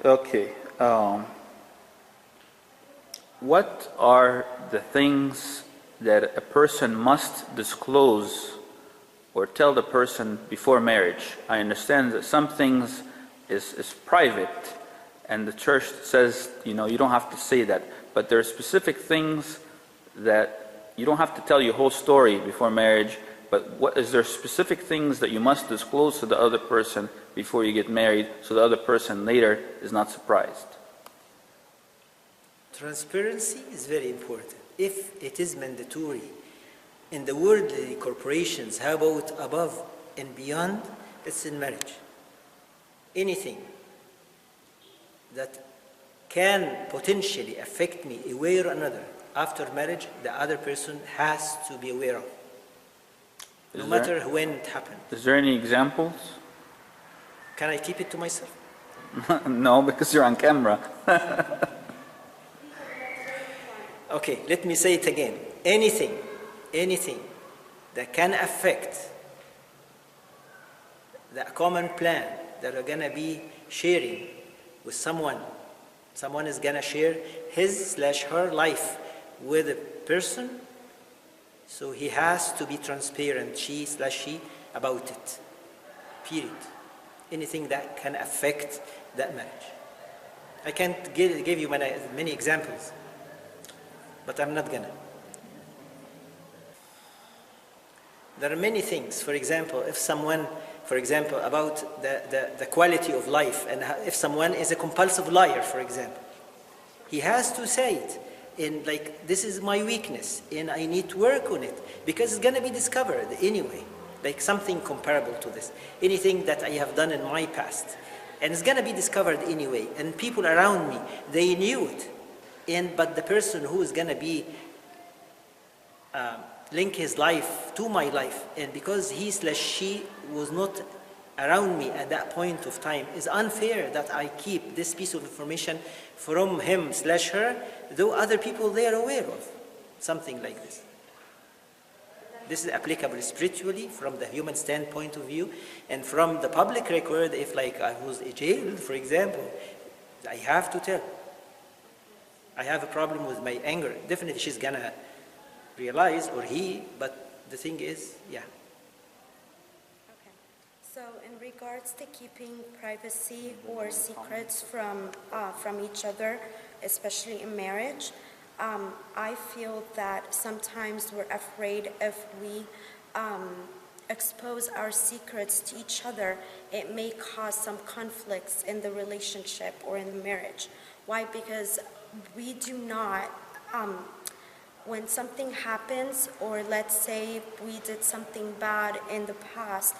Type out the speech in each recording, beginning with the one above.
Okay. What are the things that a person must disclose or tell the person before marriage? I understand that some things is private, and the church says, you don't have to say that. But there are specific things that you don't have to tell your whole story before marriage, but is there specific things that you must disclose to the other person before you get married so the other person later is not surprised? Transparency is very important. If it is mandatory in the worldly corporations, how about above and beyond? It's in marriage. Anything that can potentially affect me a way or another after marriage, the other person has to be aware of, no matter when it happened. Is there any examples? Can I keep it to myself? No, because you're on camera. Okay, let me say it again. Anything that can affect the common plan that we're gonna be sharing with someone is gonna share his/her life with a person, so he has to be transparent, she/she, about it, period. Anything that can affect that marriage. I can't give you many examples, but I'm not gonna. There are many things. For example, about the quality of life, and if someone is a compulsive liar, for example, he has to say it in like, this is my weakness and I need to work on it, because it's gonna be discovered anyway, like something comparable to this. Anything that I have done in my past, and it's gonna be discovered anyway, and people around me, they knew it, but the person who is gonna be link his life to my life, and because he/she was not around me at that point of time, is unfair that I keep this piece of information from him/her, though other people they are aware of something like this. This is applicable spiritually from the human standpoint of view, and from the public record. If like I was jailed, for example, I have to tell. I have a problem with my anger. Definitely she's gonna realize, or he, but the thing is, yeah. Okay. So in regards to keeping privacy or secrets from each other, especially in marriage, I feel that sometimes we're afraid if we expose our secrets to each other, it may cause some conflicts in the relationship or in the marriage. Why? Because we do not, when something happens, or let's say we did something bad in the past,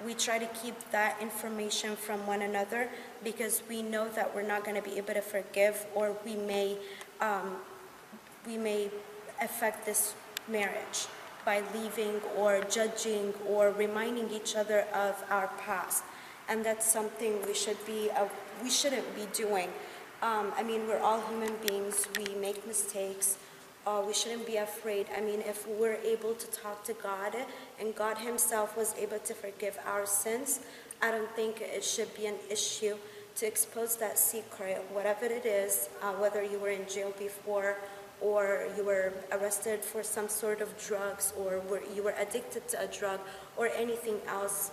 we try to keep that information from one another because we know that we're not going to be able to forgive, or we may affect this marriage by leaving or judging or reminding each other of our past. And that's something we shouldn't be doing. I mean, we're all human beings. We make mistakes. We shouldn't be afraid. I mean, if we're able to talk to God and God himself was able to forgive our sins, I don't think it should be an issue to expose that secret, whatever it is, whether you were in jail before, or you were arrested for some sort of drugs, or you were addicted to a drug, or anything else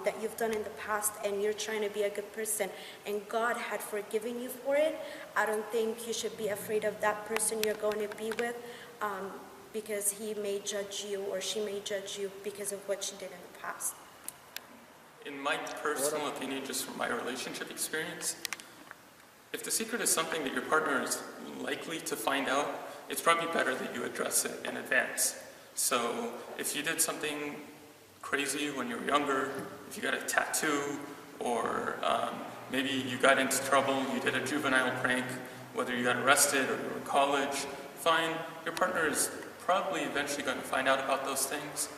that you've done in the past, and you're trying to be a good person, and God had forgiven you for it. I don't think you should be afraid of that person you're going to be with, because he may judge you, or she may judge you because of what she did in the past. In my personal opinion, just from my relationship experience, if the secret is something that your partner is likely to find out, it's probably better that you address it in advance. So if you did something crazy when you were younger, if you got a tattoo, or maybe you got into trouble, you did a juvenile prank, whether you got arrested or you were in college, fine, your partner is probably eventually going to find out about those things.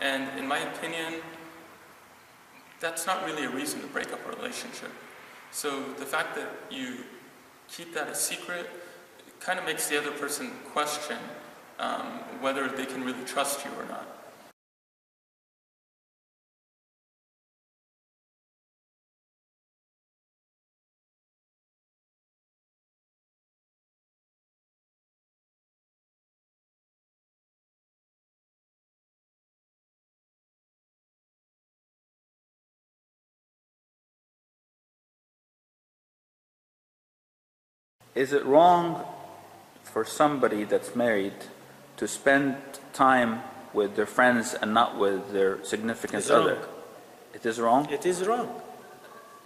And in my opinion, that's not really a reason to break up a relationship. So the fact that you keep that a secret kind of makes the other person question whether they can really trust you or not. Is it wrong for somebody that's married to spend time with their friends and not with their significant It's other? wrong. It is wrong? It is wrong.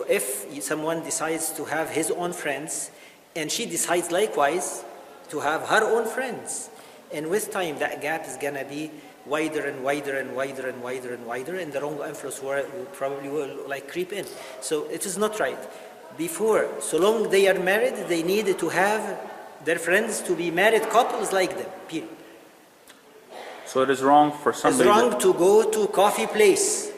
If someone decides to have his own friends, and she decides likewise to have her own friends, and with time that gap is gonna be wider and wider and wider and wider and wider, and the wrong influence will probably like creep in. So it is not right. Before, so long they are married, they need to have their friends to be married couples like them. Period. So it is wrong for It's somebody wrong to go to a coffee place.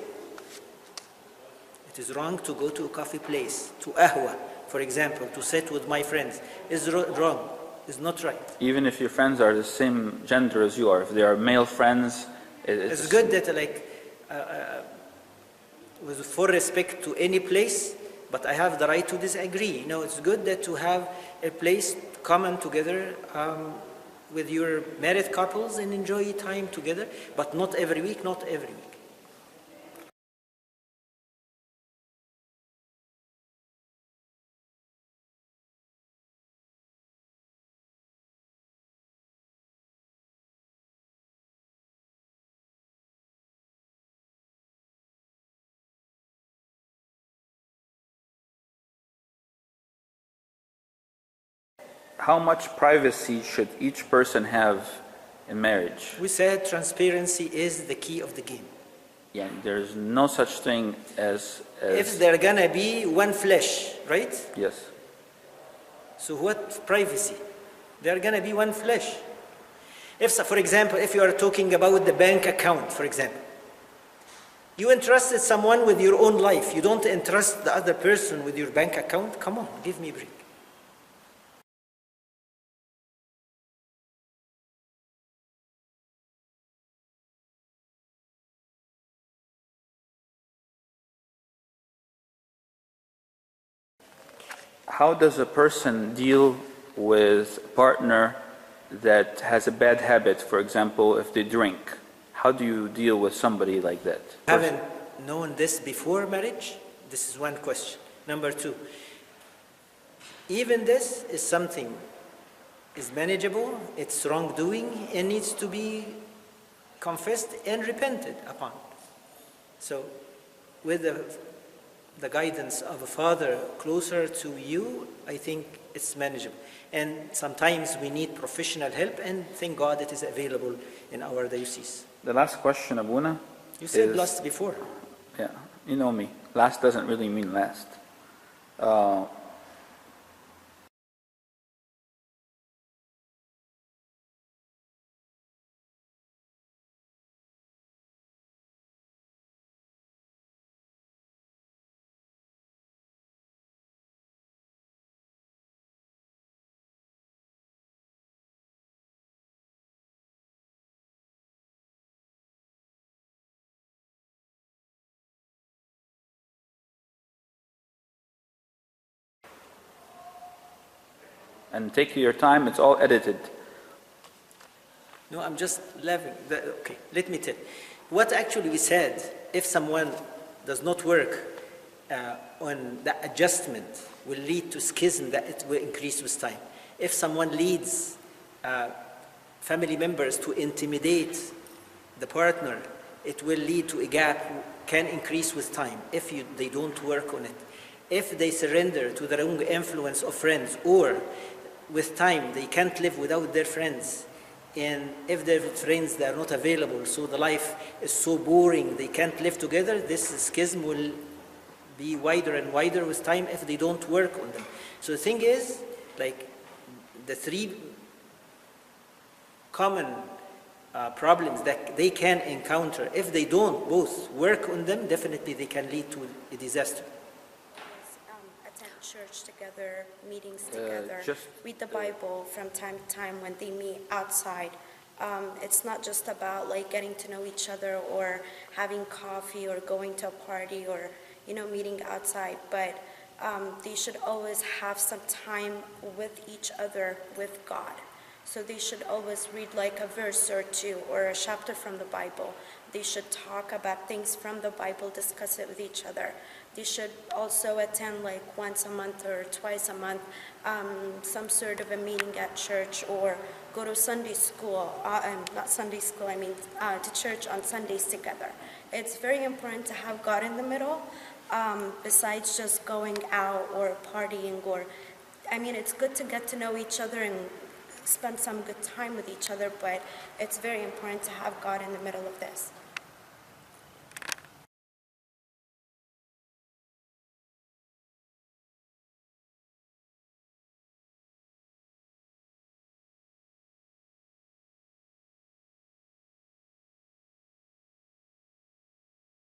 It is wrong to go to a coffee place, to ahwa, for example, to sit with my friends. It's wrong. It's not right. even if your friends are the same gender as you are, if they are male friends, It's good that with full respect to any place, but I have the right to disagree. It's good that to have a place common together with your married couples and enjoy time together, but not every week, not every week. How much privacy should each person have in marriage? We said transparency is the key of the game. Yeah, there's no such thing as If they're gonna be one flesh, right? yes. So what privacy? They're gonna be one flesh. If, for example, if you are talking about the bank account, for example, you entrusted someone with your own life. You don't entrust the other person with your bank account. Come on, give me a break. How does a person deal with a partner that has a bad habit, for example, if they drink? How do you deal with somebody like that? Haven't known this before marriage? This is one question. Number two, even this is something is manageable, it's wrongdoing, and needs to be confessed and repented upon. So, with the guidance of a father closer to you, I think it's manageable. And sometimes we need professional help, and thank God it is available in our diocese. The last question, Abuna. You said is- last before. Yeah, you know me. Last doesn't really mean last. And take your time, it's all edited. No, I'm just laughing. Okay, let me tell. What actually we said, if someone does not work on the adjustment, will lead to schism that it will increase with time. If someone leads family members to intimidate the partner, it will lead to a gap, can increase with time if they don't work on it. If they surrender to the wrong influence of friends, or with time they can't live without their friends, and if their friends they are not available, so the life is so boring they can't live together, this schism will be wider and wider with time if they don't work on them. So the thing is, like the three common problems that they can encounter, if they don't both work on them, definitely they can lead to a disaster. Attend church together, meetings together, read the Bible from time to time when they meet outside. It's not just about like getting to know each other or having coffee or going to a party or meeting outside, but they should always have some time with each other, with God. So they should always read like a verse or two or a chapter from the Bible. They should talk about things from the Bible, discuss it with each other. you should also attend like once a month or twice a month, some sort of a meeting at church, or go to Sunday school, not Sunday school, I mean to church on Sundays together. It's very important to have God in the middle, besides just going out or partying, or, I mean, it's good to get to know each other and spend some good time with each other, but it's very important to have God in the middle of this.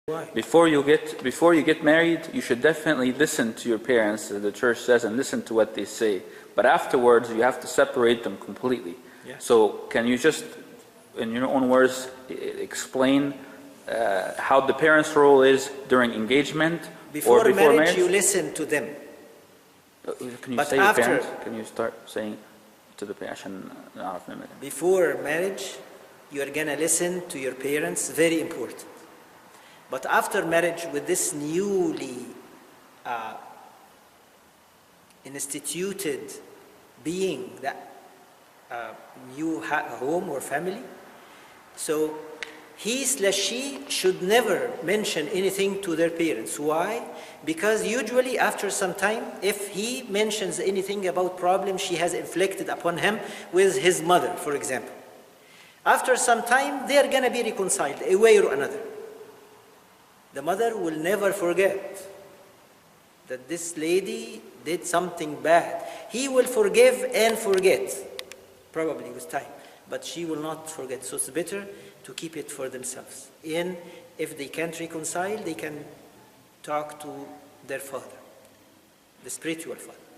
Why? Before you get married, you should definitely listen to your parents, as the church says, and listen to what they say. But afterwards, you have to separate them completely. Yeah. So can you just, in your own words, explain how the parents' role is during engagement Before or before marriage, you listen to them. Can you but say after- parents? Can you start saying to the parents? Before marriage, you are gonna listen to your parents, very important. But after marriage, with this newly instituted being, that new home or family, so he/she should never mention anything to their parents. Why? Because usually after some time, if he mentions anything about problems she has inflicted upon him with his mother, for example, after some time, they are going to be reconciled, a way or another. The mother will never forget that this lady did something bad. He will forgive and forget, probably with time, but she will not forget. So it's better to keep it for themselves. And if they can't reconcile, they can talk to their father, the spiritual father.